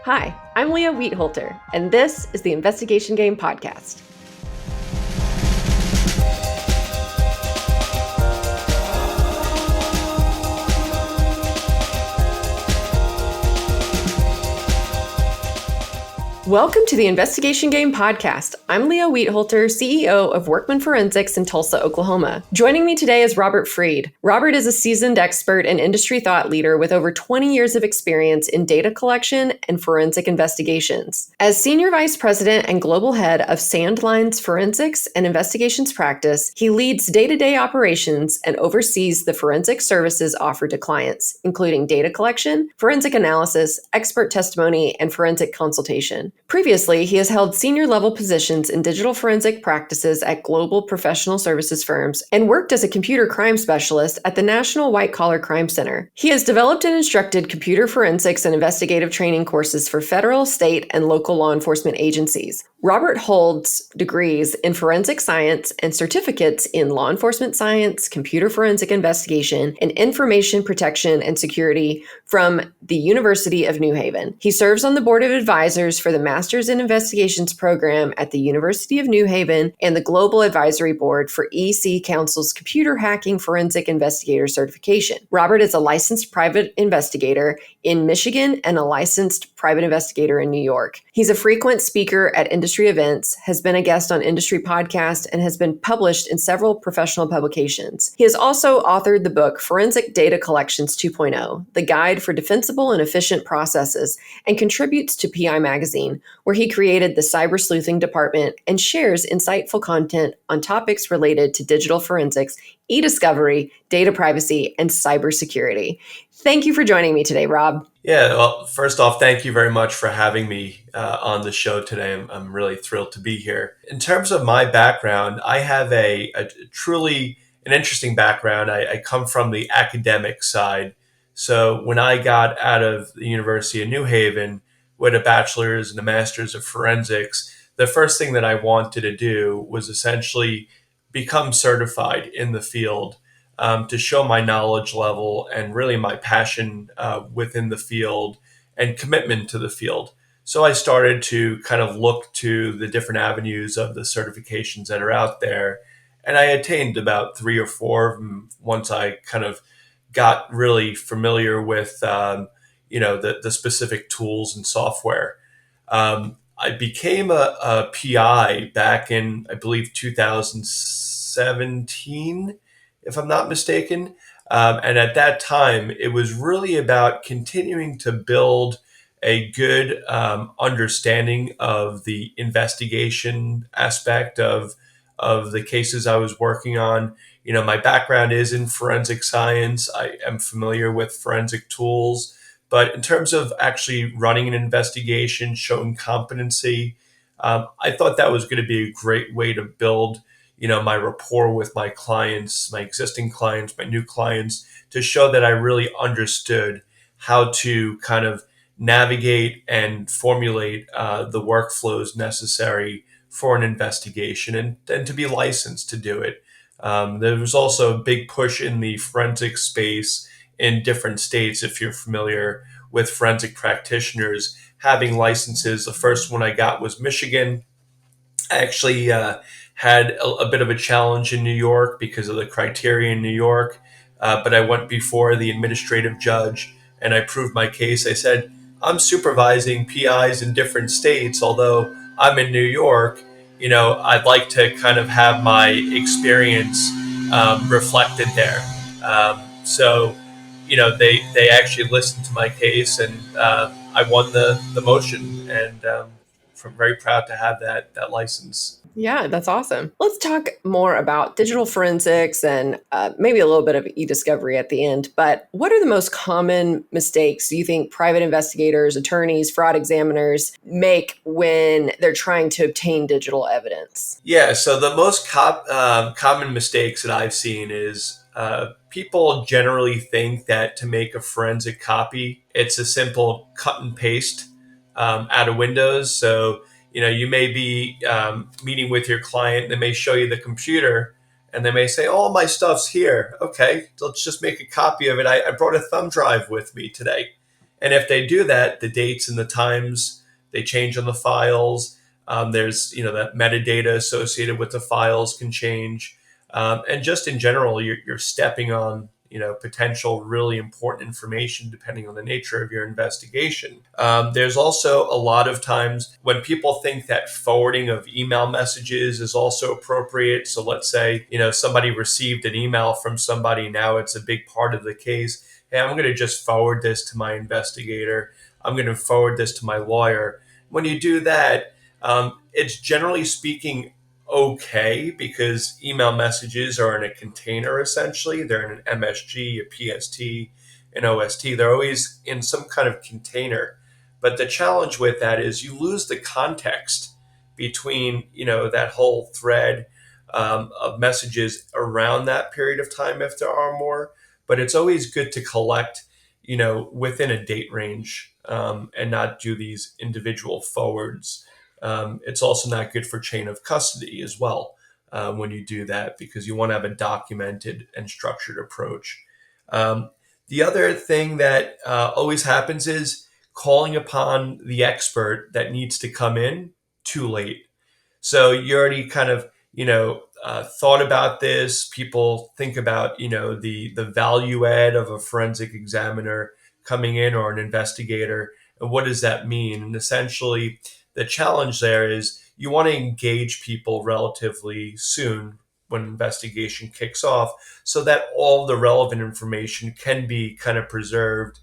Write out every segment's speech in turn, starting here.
Hi, I'm Leah Wheatholter, and this is the Investigation Game Podcast. Welcome to the Investigation Game Podcast. I'm Leah Wheatholter, CEO of Workman Forensics in Tulsa, Oklahoma. Joining me today is Robert Freed. Robert is a seasoned expert and industry thought leader with over 20 years of experience in data collection and forensic investigations. As Senior Vice President and Global Head of Sandline's Forensics and Investigations Practice, he leads day-to-day operations and oversees the forensic services offered to clients, including data collection, forensic analysis, expert testimony, and forensic consultation. Previously, he has held senior-level positions in digital forensic practices at global professional services firms and worked as a computer crime specialist at the National White Collar Crime Center. He has developed and instructed computer forensics and investigative training courses for federal, state, and local law enforcement agencies. Robert holds degrees in forensic science and certificates in law enforcement science, computer forensic investigation, and information protection and security from the University of New Haven. He serves on the board of advisors for the Masters in Investigations program at the University of New Haven and the Global Advisory Board for EC Council's Computer Hacking Forensic Investigator certification. Robert is a licensed private investigator in Michigan and a licensed private investigator in New York. He's a frequent speaker at industry events, has been a guest on industry podcasts, and has been published in several professional publications. He has also authored the book Forensic Data Collections 2.0, The Guide for Defensible and Efficient Processes, and contributes to PI Magazine, where he created the cyber sleuthing department and shares insightful content on topics related to digital forensics, e-discovery, data privacy, and cybersecurity. Thank you for joining me today, Rob. Yeah, well, first off, thank you very much for having me on the show today. I'm really thrilled to be here. In terms of my background, I have a truly an interesting background. I come from the academic side. So when I got out of the University of New Haven with a bachelor's and a master's of forensics, the first thing that I wanted to do was essentially become certified in the field, to show my knowledge level and really my passion within the field and commitment to the field. So I started to kind of look to the different avenues of the certifications that are out there. And I attained about 3 or 4 of them once I kind of got really familiar with, the specific tools and software. I became a PI back in, I believe, 2017, if I'm not mistaken. And at that time, it was really about continuing to build a good understanding of the investigation aspect of the cases I was working on. You know, my background is in forensic science. I am familiar with forensic tools. But in terms of actually running an investigation, showing competency, I thought that was going to be a great way to build my rapport with my clients, my existing clients, my new clients, to show that I really understood how to kind of navigate and formulate the workflows necessary for an investigation and to be licensed to do it. There was also a big push in the forensic space in different states, if you're familiar with forensic practitioners having licenses. The first one I got was Michigan. I actually had a bit of a challenge in New York because of the criteria in New York, but I went before the administrative judge and I proved my case. I said, I'm supervising PIs in different states, although I'm in New York. I'd like to kind of have my experience reflected there. They actually listened to my case, and I won the motion, and I'm very proud to have that license. Yeah, that's awesome. Let's talk more about digital forensics and maybe a little bit of e-discovery at the end. But what are the most common mistakes you think private investigators, attorneys, fraud examiners make when they're trying to obtain digital evidence? Yeah, so the most common mistakes that I've seen is people generally think that to make a forensic copy, it's a simple cut and paste out of Windows. So you may be meeting with your client. They may show you the computer and they may say, all my stuff's here. Okay, let's just make a copy of it. I brought a thumb drive with me today. And if they do that, the dates and the times, they change on the files. There's, that metadata associated with the files can change. And just in general, you're stepping on, potential really important information depending on the nature of your investigation. There's also a lot of times when people think that forwarding of email messages is also appropriate. So let's say, somebody received an email from somebody. Now it's a big part of the case. Hey, I'm going to just forward this to my investigator. I'm going to forward this to my lawyer. When you do that, it's generally speaking okay because email messages are in a container essentially. They're in an MSG, a PST, an OST. They're always in some kind of container. But the challenge with that is you lose the context between, that whole thread of messages around that period of time if there are more. But it's always good to collect, within a date range and not do these individual forwards. It's also not good for chain of custody as well when you do that because you want to have a documented and structured approach. Um, the other thing that always happens is calling upon the expert that needs to come in too late. So you already kind of, thought about this. People think about, the value add of a forensic examiner coming in or an investigator. And what does that mean? And essentially, the challenge there is you want to engage people relatively soon when investigation kicks off so that all the relevant information can be kind of preserved,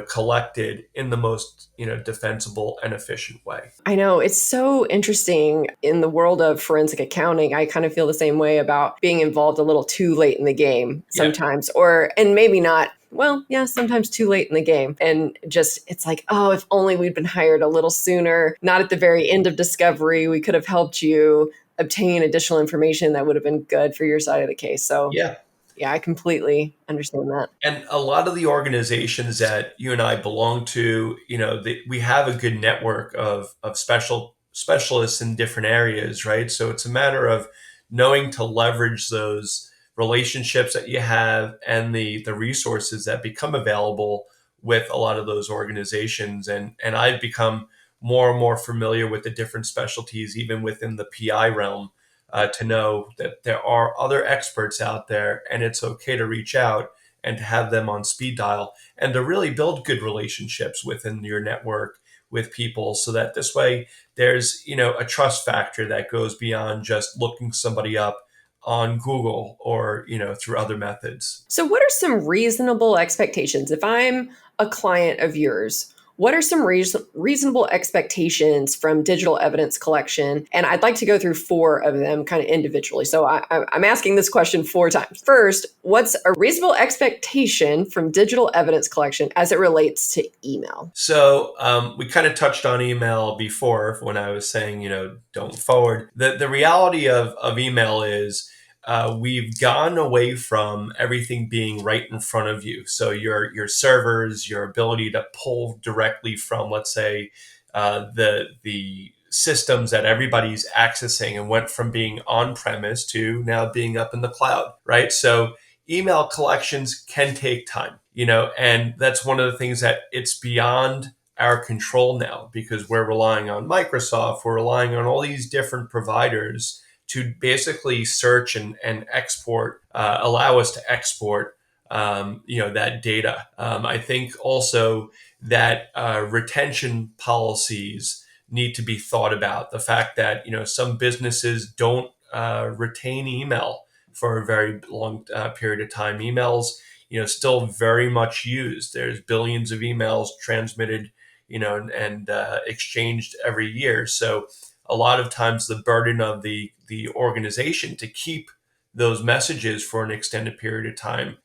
collected in the most, defensible and efficient way. I know it's so interesting in the world of forensic accounting. I kind of feel the same way about being involved a little too late in the game Yeah. sometimes, and maybe not. Well, yeah, sometimes too late in the game. And just, it's like, oh, if only we'd been hired a little sooner, not at the very end of discovery, we could have helped you obtain additional information that would have been good for your side of the case. So, Yeah. yeah, I completely understand that. And a lot of the organizations that you and I belong to, we have a good network of specialists in different areas, right? So it's a matter of knowing to leverage those relationships that you have and the resources that become available with a lot of those organizations. And I've become more and more familiar with the different specialties, even within the PI realm, to know that there are other experts out there and it's okay to reach out and to have them on speed dial and to really build good relationships within your network with people so that this way there's, a trust factor that goes beyond just looking somebody up on Google or, through other methods. So, what are some reasonable expectations? If I'm a client of yours, what are some reasonable expectations from digital evidence collection? And I'd like to go through four of them kind of individually. So I'm asking this question four times. First, what's a reasonable expectation from digital evidence collection as it relates to email? So we kind of touched on email before when I was saying, don't forward. The reality of email is we've gone away from everything being right in front of you. So your servers, your ability to pull directly from, let's say, the systems that everybody's accessing and went from being on premise to now being up in the cloud, right? So email collections can take time, and that's one of the things that it's beyond our control now because we're relying on Microsoft, we're relying on all these different providers to basically search and export, allow us to export, that data. I think also that retention policies need to be thought about. The fact that, some businesses don't retain email for a very long period of time. Emails, still very much used. There's billions of emails transmitted, and exchanged every year. So a lot of times the burden of the organization to keep those messages for an extended period of time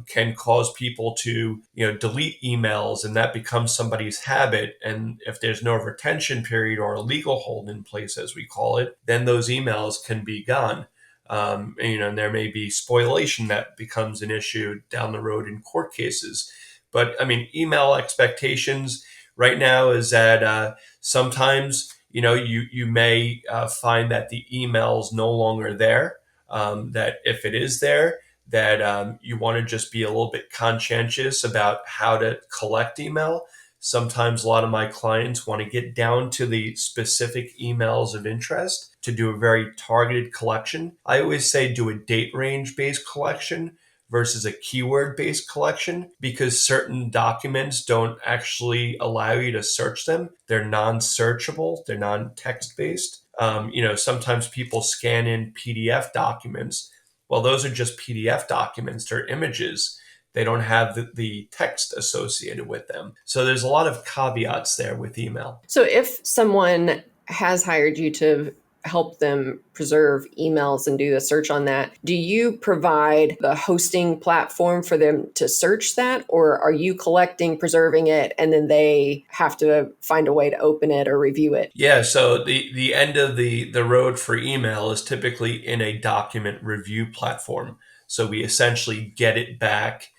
can cause people to delete emails, and that becomes somebody's habit. And if there's no retention period or a legal hold in place, as we call it, then those emails can be gone. And there may be spoliation that becomes an issue down the road in court cases. But I mean, email expectations right now is that sometimes you may find that the email is no longer there. That if it is there, that you want to just be a little bit conscientious about how to collect email. Sometimes a lot of my clients want to get down to the specific emails of interest to do a very targeted collection. I always say do a date range based collection versus a keyword based collection, because certain documents don't actually allow you to search them. They're non-searchable, they're non-text based. Sometimes people scan in PDF documents. Well, those are just PDF documents, they're images. They don't have the text associated with them. So there's a lot of caveats there with email. So if someone has hired you to help them preserve emails and do the search on that, do you provide the hosting platform for them to search that? Or are you collecting, preserving it, and then they have to find a way to open it or review it? Yeah, so the end of the road for email is typically in a document review platform. So we essentially get it back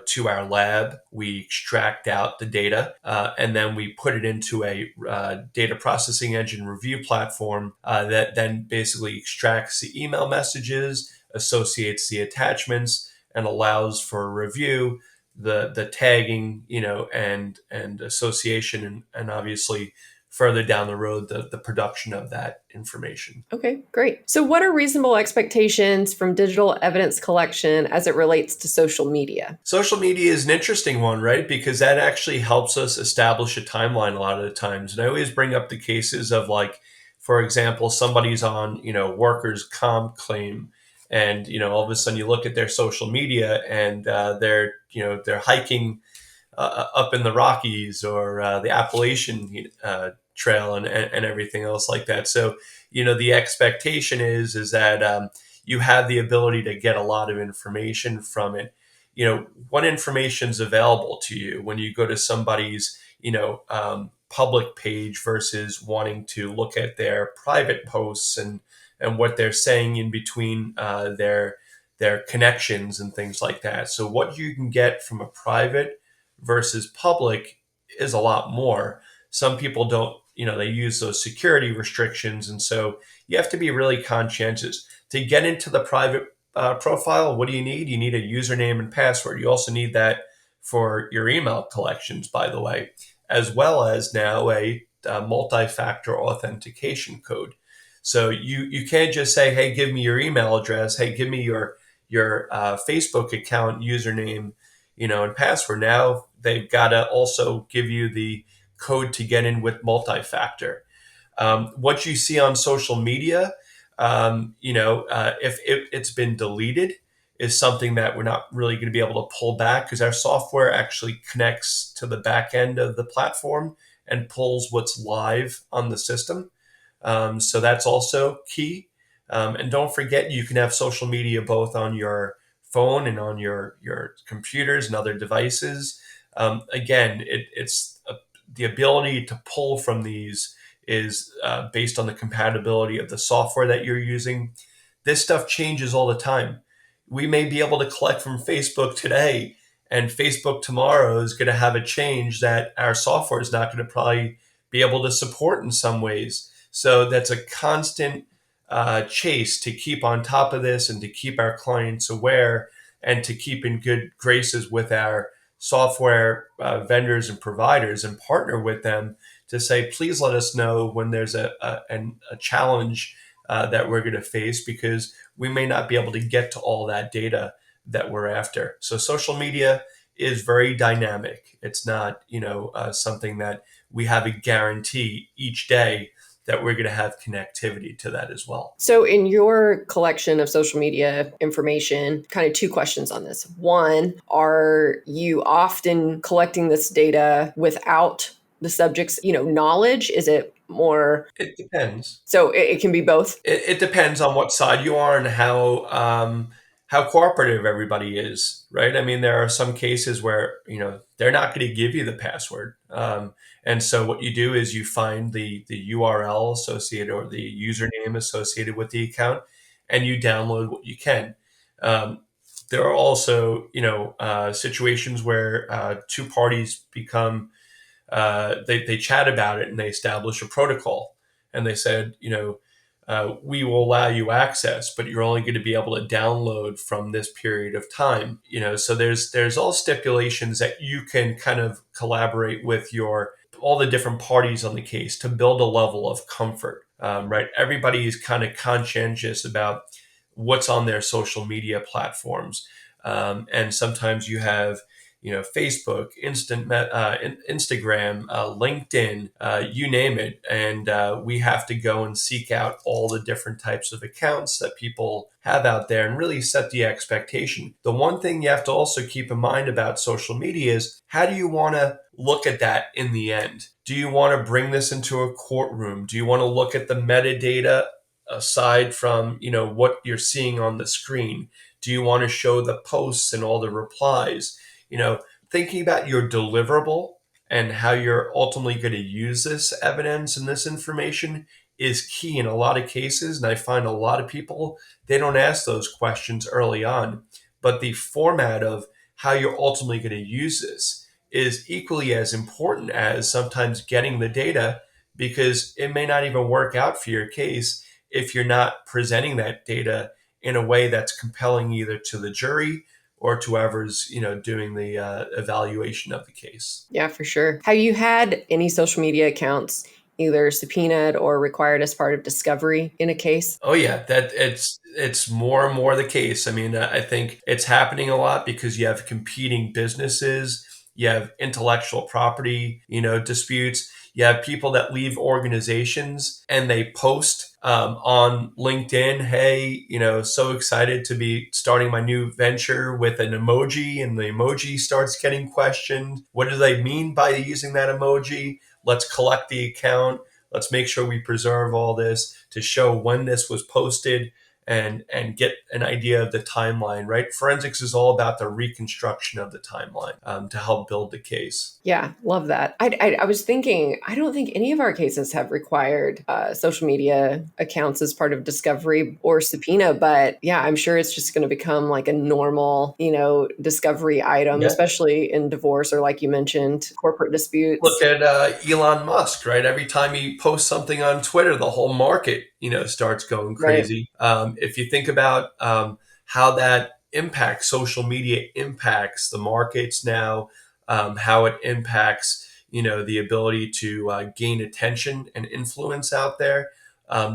to our lab. We extract out the data, and then we put it into a data processing engine review platform that then basically extracts the email messages, associates the attachments, and allows for review, the tagging, and association, and obviously further down the road, the production of that information. Okay, great. So what are reasonable expectations from digital evidence collection as it relates to social media? Social media is an interesting one, right? Because that actually helps us establish a timeline a lot of the times. And I always bring up the cases of, like, for example, somebody's on, workers' comp claim, and, all of a sudden you look at their social media and they're hiking up in the Rockies or the Appalachian Trail and everything else like that. So, the expectation is that you have the ability to get a lot of information from it. What information is available to you when you go to somebody's, public page versus wanting to look at their private posts and what they're saying in between their connections and things like that. So what you can get from a private versus public is a lot more. Some people don't, they use those security restrictions. And so you have to be really conscientious. To get into the private profile, what do you need? You need a username and password. You also need that for your email collections, by the way, as well as now a multi-factor authentication code. So you can't just say, hey, give me your email address. Hey, give me your Facebook account username, and password. Now they've got to also give you the code to get in with multi-factor. What you see on social media, if it's been deleted, is something that we're not really going to be able to pull back, because our software actually connects to the back end of the platform and pulls what's live on the system. So that's also key. And don't forget, you can have social media both on your phone and on your computers and other devices. Again, it's the ability to pull from these is based on the compatibility of the software that you're using. This stuff changes all the time. We may be able to collect from Facebook today, and Facebook tomorrow is going to have a change that our software is not going to probably be able to support in some ways. So that's a constant chase to keep on top of this and to keep our clients aware and to keep in good graces with our software vendors and providers, and partner with them to say, please let us know when there's a challenge that we're going to face, because we may not be able to get to all that data that we're after. So social media is very dynamic. It's not, something that we have a guarantee each day that we're going to have connectivity to that as well. So in your collection of social media information, kind of two questions on this. One, are you often collecting this data without the subject's, knowledge? Is it more? It depends. So it can be both. It depends on what side you are and how cooperative everybody is, right? I mean, there are some cases where they're not going to give you the password, and so what you do is you find the URL associated or the username associated with the account, and you download what you can. There are also situations where two parties become they chat about it and they establish a protocol, and they said we will allow you access, but you're only going to be able to download from this period of time. So there's all stipulations that you can kind of collaborate with all the different parties on the case to build a level of comfort. Right? Everybody is kind of conscientious about what's on their social media platforms, and sometimes you have Facebook, Instagram, LinkedIn, you name it. And we have to go and seek out all the different types of accounts that people have out there and really set the expectation. The one thing you have to also keep in mind about social media is, how do you want to look at that in the end? Do you want to bring this into a courtroom? Do you want to look at the metadata aside from, what you're seeing on the screen? Do you want to show the posts and all the replies? Thinking about your deliverable and how you're ultimately going to use this evidence and this information is key in a lot of cases. And I find a lot of people, they don't ask those questions early on. But the format of how you're ultimately going to use this is equally as important as sometimes getting the data, because it may not even work out for your case if you're not presenting that data in a way that's compelling either to the jury or to whoever's doing the evaluation of the case. Yeah, for sure. Have you had any social media accounts either subpoenaed or required as part of discovery in a case? Oh yeah, that it's more and more the case. I mean, I think it's happening a lot because you have competing businesses, you have intellectual property, disputes. You have people that leave organizations and they post on LinkedIn, hey, so excited to be starting my new venture with an emoji, and the emoji starts getting questioned. What do they mean by using that emoji? Let's collect the account. Let's make sure we preserve all this to show when this was posted and get an idea of the timeline, right? Forensics is all about the reconstruction of the timeline to help build the case. Yeah, love that. I was thinking, I don't think any of our cases have required social media accounts as part of discovery or subpoena, but yeah, I'm sure it's just going to become like a normal, discovery item, Yeah. especially in divorce or, like you mentioned, corporate disputes. Look at Elon Musk, right? Every time he posts something on Twitter, the whole market, starts going Right. crazy. If you think about how that impacts, social media impacts the markets now, how it impacts, the ability to gain attention and influence out there.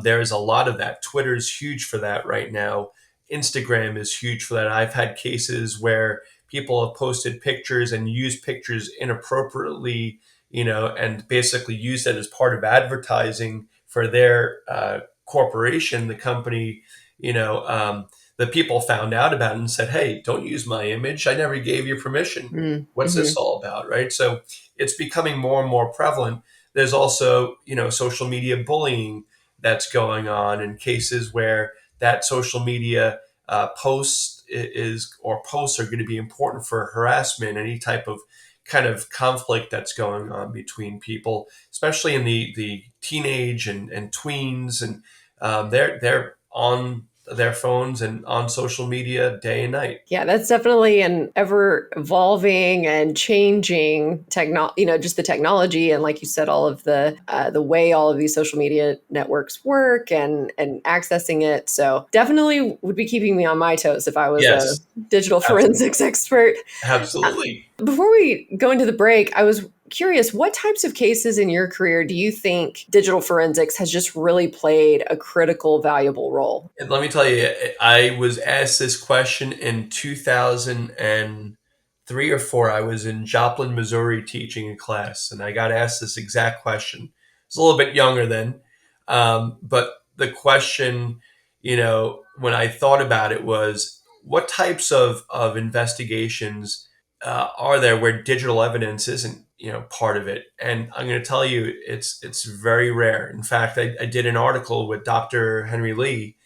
There's a lot of that. Twitter's huge for that right now. Instagram is huge for that. I've had cases where people have posted pictures and used pictures inappropriately, and basically use that as part of advertising for their corporation, the company. The people found out about it and said, "Hey, don't use my image. I never gave you permission. What's Mm-hmm. this all about?" Right? So it's becoming more and more prevalent. There's also, social media bullying that's going on in cases where that social media posts are going to be important for harassment, any type of kind of conflict that's going on between people, especially in the teenage and tweens, and they're on their phones and on social media day and night. Yeah, that's definitely an ever evolving and changing just the technology, and like you said, all of the way all of these social media networks work and accessing it. So definitely would be keeping me on my toes if I was a Yes, digital forensics expert. absolutely. Before we go into the break, I was curious, what types of cases in your career do you think digital forensics has just really played a critical, valuable role? And let me tell you, I was asked this question in 2003 or four. I was in Joplin, Missouri, teaching a class, and I got asked this exact question. I was a little bit younger then, but the question, when I thought about it, was what types of investigations are there where digital evidence isn't, part of it? And I'm going to tell you, it's very rare. In fact, I did an article with Dr. Henry Lee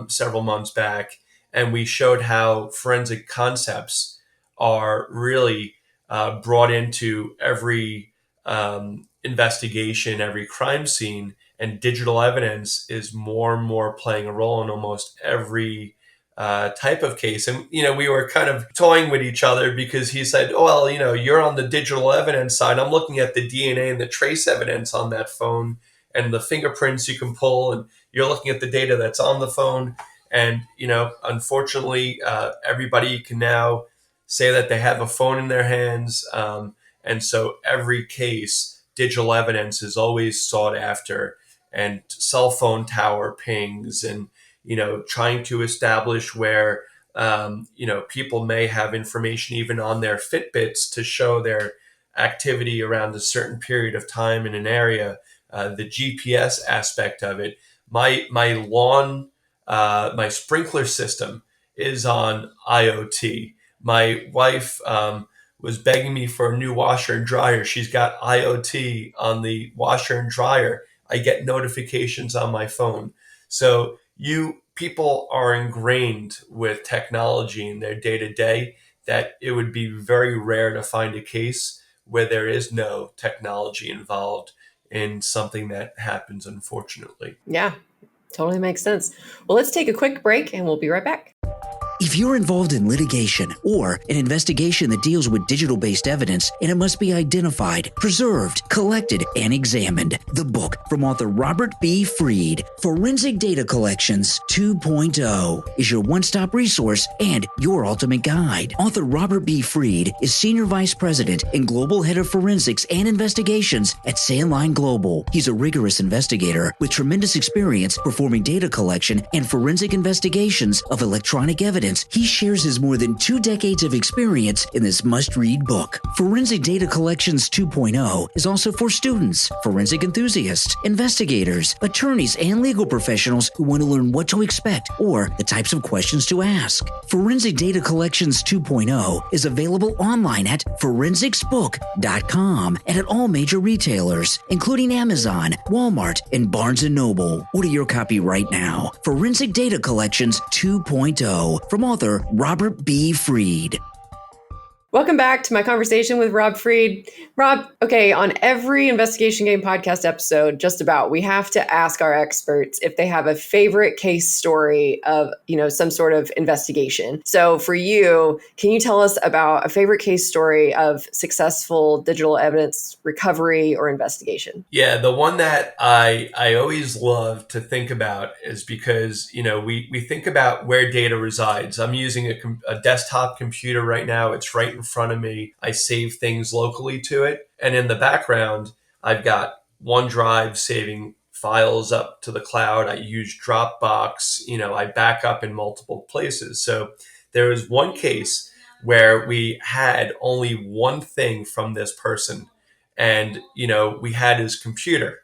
several months back, and we showed how forensic concepts are really brought into every investigation, every crime scene, and digital evidence is more and more playing a role in almost every type of case. And, we were kind of toying with each other because he said, "Oh, well, you're on the digital evidence side. I'm looking at the DNA and the trace evidence on that phone and the fingerprints you can pull, and you're looking at the data that's on the phone. And, unfortunately, everybody can now say that they have a phone in their hands. And so every case, digital evidence is always sought after, and cell phone tower pings, and, trying to establish where, people may have information even on their Fitbits to show their activity around a certain period of time in an area. The GPS aspect of it. My lawn, my sprinkler system is on IoT. My wife was begging me for a new washer and dryer. She's got IoT on the washer and dryer. I get notifications on my phone. So people are ingrained with technology in their day to day that it would be very rare to find a case where there is no technology involved in something that happens, unfortunately. Yeah, totally makes sense. Well, let's take a quick break and we'll be right back. If you're involved in litigation or an investigation that deals with digital-based evidence and it must be identified, preserved, collected, and examined, the book from author Robert B. Freed, Forensic Data Collections 2.0, is your one-stop resource and your ultimate guide. Author Robert B. Freed is Senior Vice President and Global Head of Forensics and Investigations at Sandline Global. He's a rigorous investigator with tremendous experience performing data collection and forensic investigations of electronic evidence. He shares his more than 2 decades of experience in this must-read book. Forensic Data Collections 2.0 is also for students, forensic enthusiasts, investigators, attorneys, and legal professionals who want to learn what to expect or the types of questions to ask. Forensic Data Collections 2.0 is available online at forensicsbook.com and at all major retailers, including Amazon, Walmart, and Barnes & Noble. Order your copy right now. Forensic Data Collections 2.0 from author Robert B. Freed. Welcome back to my conversation with Rob Freed. Rob, okay, on every Investigation Game podcast episode, just about, we have to ask our experts if they have a favorite case story of, some sort of investigation. So for you, can you tell us about a favorite case story of successful digital evidence recovery or investigation? Yeah, the one that I always love to think about is because, we think about where data resides. I'm using a desktop computer right now. It's right in front of me. I save things locally to it. And in the background, I've got OneDrive saving files up to the cloud. I use Dropbox. I back up in multiple places. So there was one case where we had only one thing from this person. And, we had his computer,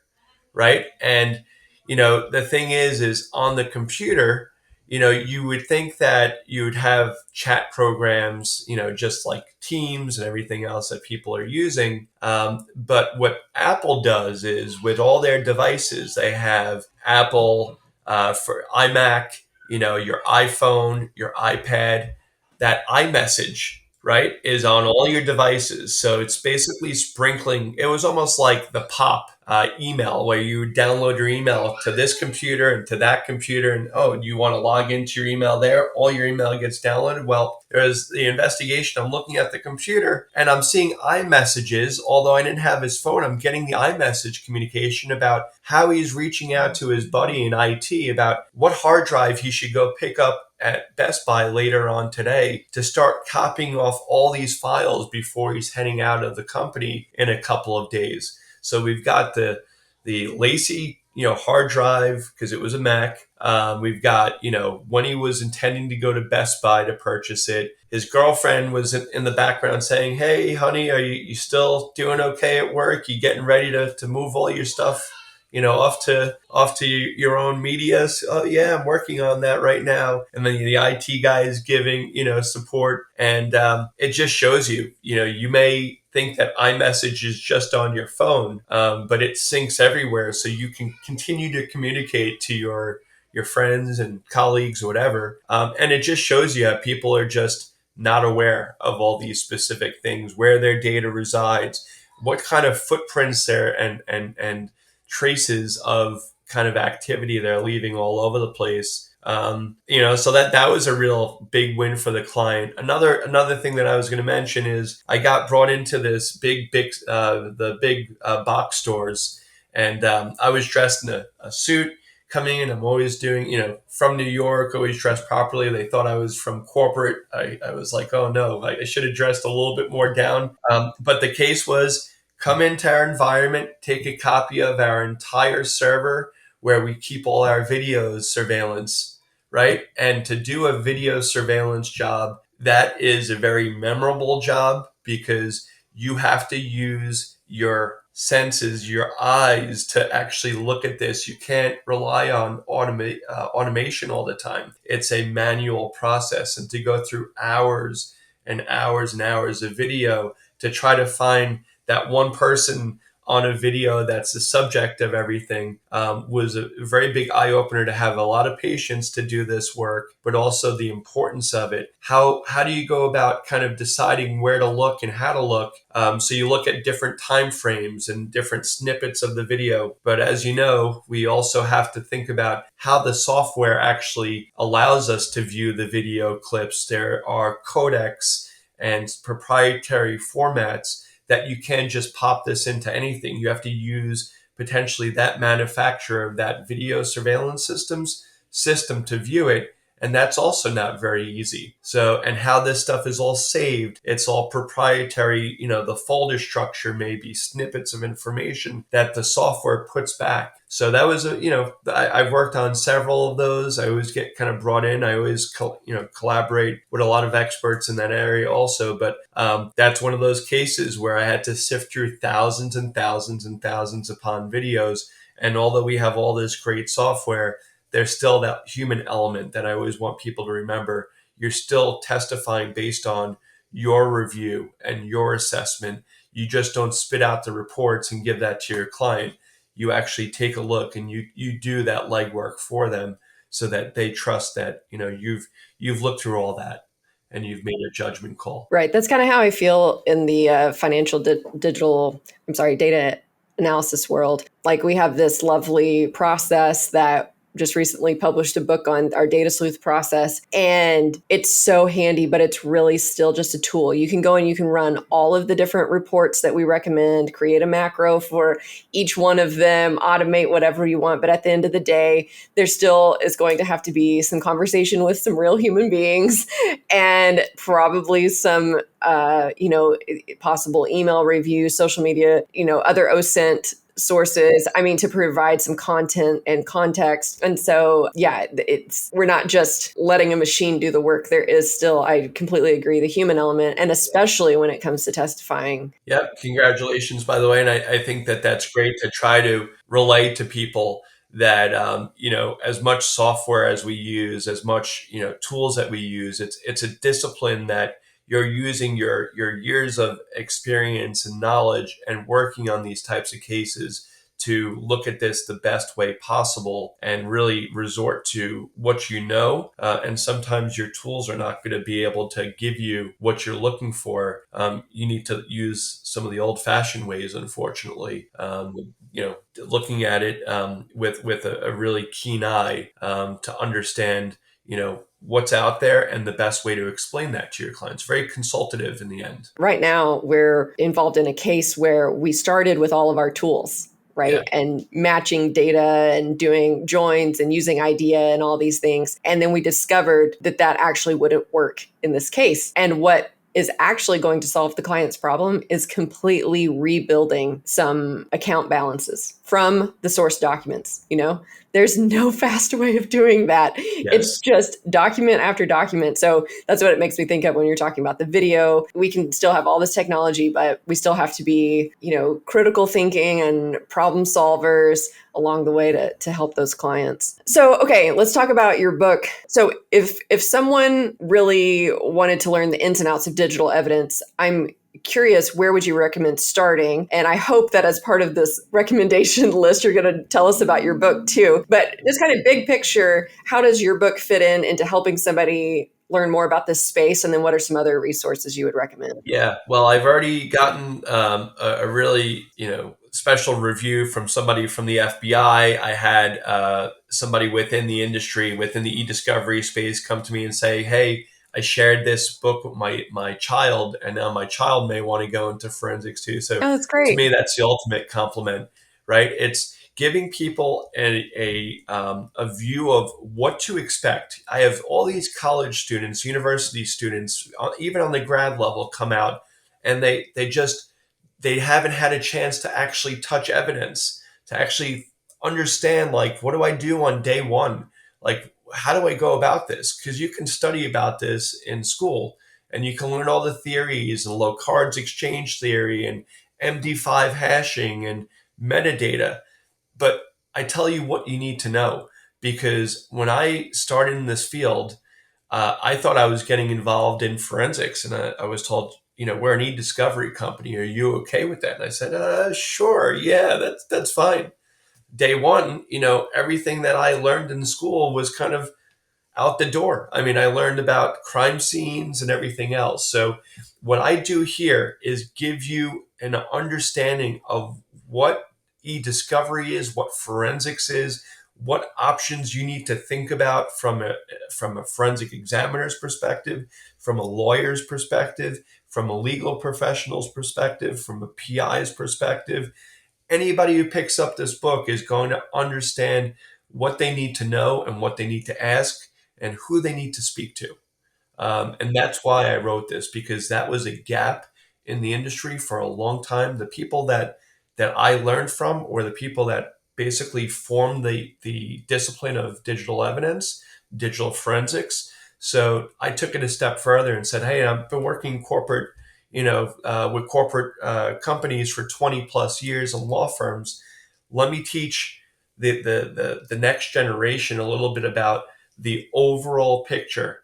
right? And, the thing is on the computer, you would think that you would have chat programs, just like Teams and everything else that people are using. But what Apple does is with all their devices, they have Apple for iMac, your iPhone, your iPad, that iMessage, right, is on all your devices. So it's basically sprinkling. It was almost like the pop email where you download your email to this computer and to that computer. And, you want to log into your email there. All your email gets downloaded. Well, there's the investigation. I'm looking at the computer and I'm seeing iMessages. Although I didn't have his phone, I'm getting the iMessage communication about how he's reaching out to his buddy in IT about what hard drive he should go pick up at Best Buy later on today to start copying off all these files before he's heading out of the company in a couple of days. So we've got the Lacey, hard drive because it was a Mac. We've got, when he was intending to go to Best Buy to purchase it, his girlfriend was in the background saying, "Hey, honey, are you still doing okay at work? You getting ready to move all your stuff, off to your own media?" So, "Oh yeah, I'm working on that right now." And then the IT guy is giving, support. And it just shows you, you may think that iMessage is just on your phone, but it syncs everywhere. So you can continue to communicate to your friends and colleagues, whatever. And it just shows you how people are just not aware of all these specific things, where their data resides, what kind of footprints there and traces of kind of activity they're leaving all over the place. So that was a real big win for the client. Another thing that I was going to mention is I got brought into this big box stores, and I was dressed in a suit coming in. I'm always doing, from New York, always dressed properly. They thought I was from corporate. I was like, oh no, I should have dressed a little bit more down. But the case was, come into our environment, take a copy of our entire server where we keep all our videos surveillance, right? And to do a video surveillance job, that is a very memorable job because you have to use your senses, your eyes to actually look at this. You can't rely on automation all the time. It's a manual process, and to go through hours and hours and hours of video to try to find that one person on a video that's the subject of everything was a very big eye-opener to have a lot of patience to do this work, but also the importance of it. How do you go about kind of deciding where to look and how to look? So you look at different time frames and different snippets of the video. But as you know, we also have to think about how the software actually allows us to view the video clips. There are codecs and proprietary formats that you can't just pop this into anything. You have to use potentially that manufacturer of that video surveillance system to view it. And that's also not very easy. So, and how this stuff is all saved, it's all proprietary. The folder structure may be snippets of information that the software puts back. So that was I've worked on several of those. I always get kind of brought in. I always collaborate with a lot of experts in that area also. But that's one of those cases where I had to sift through thousands and thousands and thousands upon videos. And although we have all this great software, there's still that human element that I always want people to remember. You're still testifying based on your review and your assessment. You just don't spit out the reports and give that to your client. You actually take a look and you do that legwork for them so that they trust that, you've looked through all that and you've made a judgment call. Right. That's kind of how I feel in the financial data analysis world. Like, we have this lovely process that just recently published a book on our data sleuth process, and it's so handy, but it's really still just a tool. You can go and you can run all of the different reports that we recommend, create a macro for each one of them, automate whatever you want. But at the end of the day, there still is going to have to be some conversation with some real human beings and probably some possible email review, social media, other OSINT sources, to provide some content and context. And so, we're not just letting a machine do the work. There is still, I completely agree, the human element, and especially when it comes to testifying. Yep. Congratulations, by the way. And I think that that's great to try to relate to people that, as much software as we use, as much, tools that we use, it's a discipline that you're using your years of experience and knowledge and working on these types of cases to look at this the best way possible and really resort to what you know. And sometimes your tools are not going to be able to give you what you're looking for. You need to use some of the old-fashioned ways, unfortunately. Looking at it with a really keen eye to understand what's out there and the best way to explain that to your clients. Very consultative in the end. Right now, we're involved in a case where we started with all of our tools, right? Yeah. And matching data and doing joins and using IDEA and all these things. And then we discovered that actually wouldn't work in this case. And what is actually going to solve the client's problem is completely rebuilding some account balances from the source documents. There's no fast way of doing that. Yes. It's just document after document. So that's what it makes me think of when you're talking about the video. We can still have all this technology, but we still have to be, critical thinking and problem solvers along the way to help those clients. So, okay, let's talk about your book. So if someone really wanted to learn the ins and outs of digital evidence, I'm curious, where would you recommend starting? And I hope that as part of this recommendation list, you're going to tell us about your book too. But just kind of big picture, how does your book fit into helping somebody learn more about this space? And then what are some other resources you would recommend? Yeah, well, I've already gotten a really, special review from somebody from the FBI. I had somebody within the industry, within the e-discovery space, come to me and say, hey, I shared this book with my child, and now my child may want to go into forensics too. So that's great. To me, that's the ultimate compliment, right? It's, giving people a view of what to expect. I have all these college students, university students, even on the grad level, come out, and they haven't had a chance to actually touch evidence, to actually understand, like, what do I do on day one? Like, how do I go about this? Because you can study about this in school, and you can learn all the theories and Locard's exchange theory and MD5 hashing and metadata. But I tell you what you need to know, because when I started in this field, I thought I was getting involved in forensics, and I was told, we're an e-discovery company. Are you okay with that? And I said, sure, yeah, that's fine. Day one, everything that I learned in school was kind of out the door. I mean, I learned about crime scenes and everything else. So what I do here is give you an understanding of what e-discovery is, what forensics is, what options you need to think about from a forensic examiner's perspective, from a lawyer's perspective, from a legal professional's perspective, from a PI's perspective. Anybody who picks up this book is going to understand what they need to know and what they need to ask and who they need to speak to. And that's why I wrote this, because that was a gap in the industry for a long time. The people that I learned from, or the people that basically formed the discipline of digital evidence, digital forensics. So I took it a step further and said, hey, I've been working corporate, with corporate companies for 20 plus years and law firms. Let me teach the next generation a little bit about the overall picture,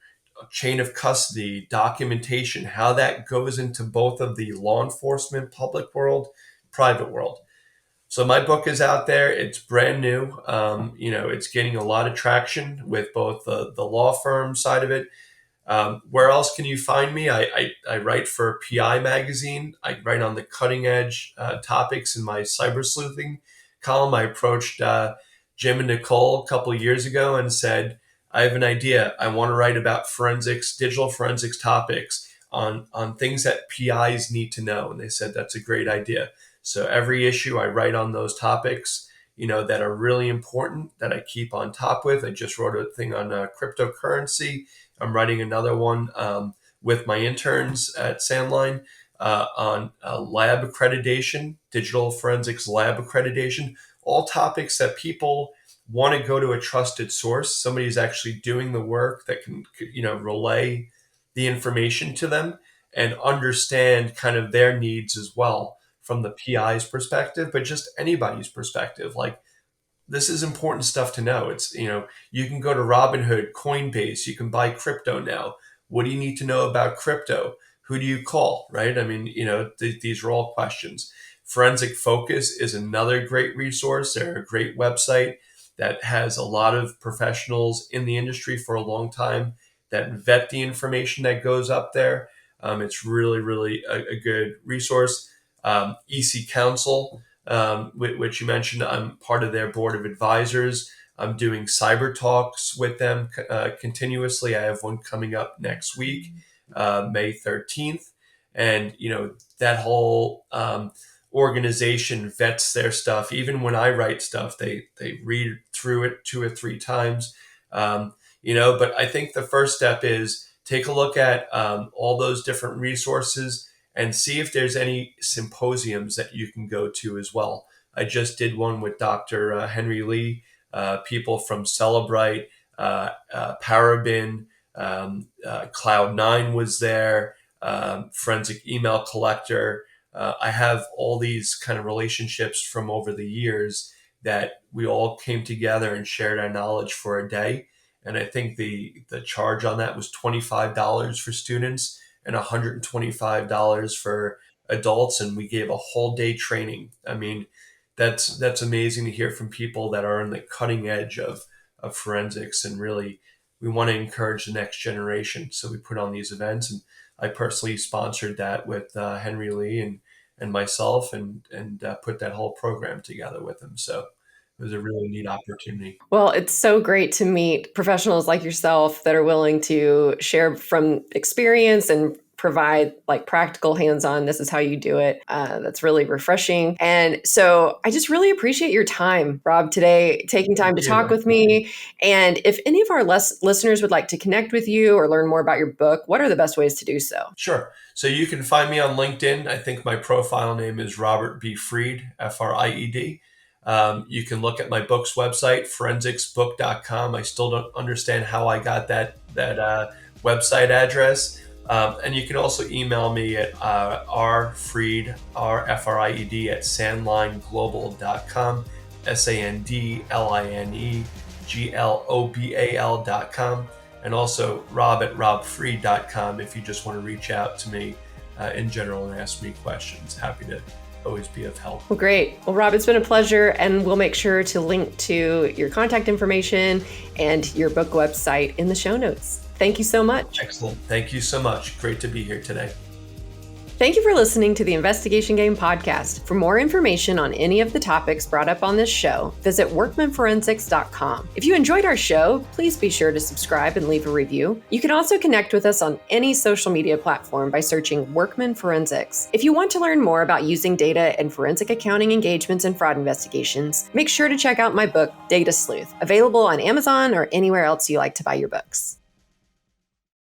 chain of custody, documentation, how that goes into both of the law enforcement, public world, private world. So my book is out there. It's brand new. It's getting a lot of traction with both the law firm side of it. Where else can you find me? I write for PI Magazine. I write on the cutting edge topics in my cyber sleuthing column. I approached Jim and Nicole a couple of years ago and said, I have an idea. I want to write about forensics, digital forensics topics on things that PIs need to know. And they said, that's a great idea. So every issue I write on those topics, that are really important, that I keep on top with. I just wrote a thing on cryptocurrency. I'm writing another one with my interns at Sandline on lab accreditation, digital forensics lab accreditation, all topics that people want to go to a trusted source. Somebody who's actually doing the work that can, relay the information to them and understand kind of their needs as well from the PI's perspective, but just anybody's perspective. Like, this is important stuff to know. It's, you can go to Robinhood, Coinbase, you can buy crypto now. What do you need to know about crypto? Who do you call, right? I mean, these are all questions. Forensic Focus is another great resource. They're a great website that has a lot of professionals in the industry for a long time that vet the information that goes up there. It's really, really a good resource. EC Council, which you mentioned, I'm part of their board of advisors. I'm doing cyber talks with them continuously. I have one coming up next week, May 13th. And, that whole organization vets their stuff. Even when I write stuff, they read through it 2 or 3 times. But I think the first step is take a look at all those different resources and see if there's any symposiums that you can go to as well. I just did one with Dr. Henry Lee, people from Celebrite, Parabin, Cloud9 was there, Forensic Email Collector. I have all these kind of relationships from over the years that we all came together and shared our knowledge for a day. And I think the charge on that was $25 for students and $125 for adults. And we gave a whole day training. I mean, that's amazing to hear from people that are on the cutting edge of forensics. And really, we want to encourage the next generation. So we put on these events. And I personally sponsored that with Henry Lee and myself and put that whole program together with him. So it was a really neat opportunity. Well, it's so great to meet professionals like yourself that are willing to share from experience and provide like practical hands-on, this is how you do it. That's really refreshing. And so I just really appreciate your time, Rob, today, taking time to talk with me. And if any of our listeners would like to connect with you or learn more about your book, what are the best ways to do so? Sure. So you can find me on LinkedIn. I think my profile name is Robert B. Fried, Fried. You can look at my book's website, forensicsbook.com. I still don't understand how I got that website address. And you can also email me at rfried, R-F-R-I-E-D, at sandlineglobal.com, SANDLINEGLOBAL.com, and also rob at robfried.com if you just want to reach out to me in general and ask me questions. Happy to always be of help. Well, great. Well, Rob, it's been a pleasure, and we'll make sure to link to your contact information and your book website in the show notes. Thank you so much. Excellent. Thank you so much. Great to be here today. Thank you for listening to the Investigation Game podcast. For more information on any of the topics brought up on this show, visit workmanforensics.com. If you enjoyed our show, please be sure to subscribe and leave a review. You can also connect with us on any social media platform by searching Workman Forensics. If you want to learn more about using data in forensic accounting engagements and fraud investigations, make sure to check out my book, Data Sleuth, available on Amazon or anywhere else you like to buy your books.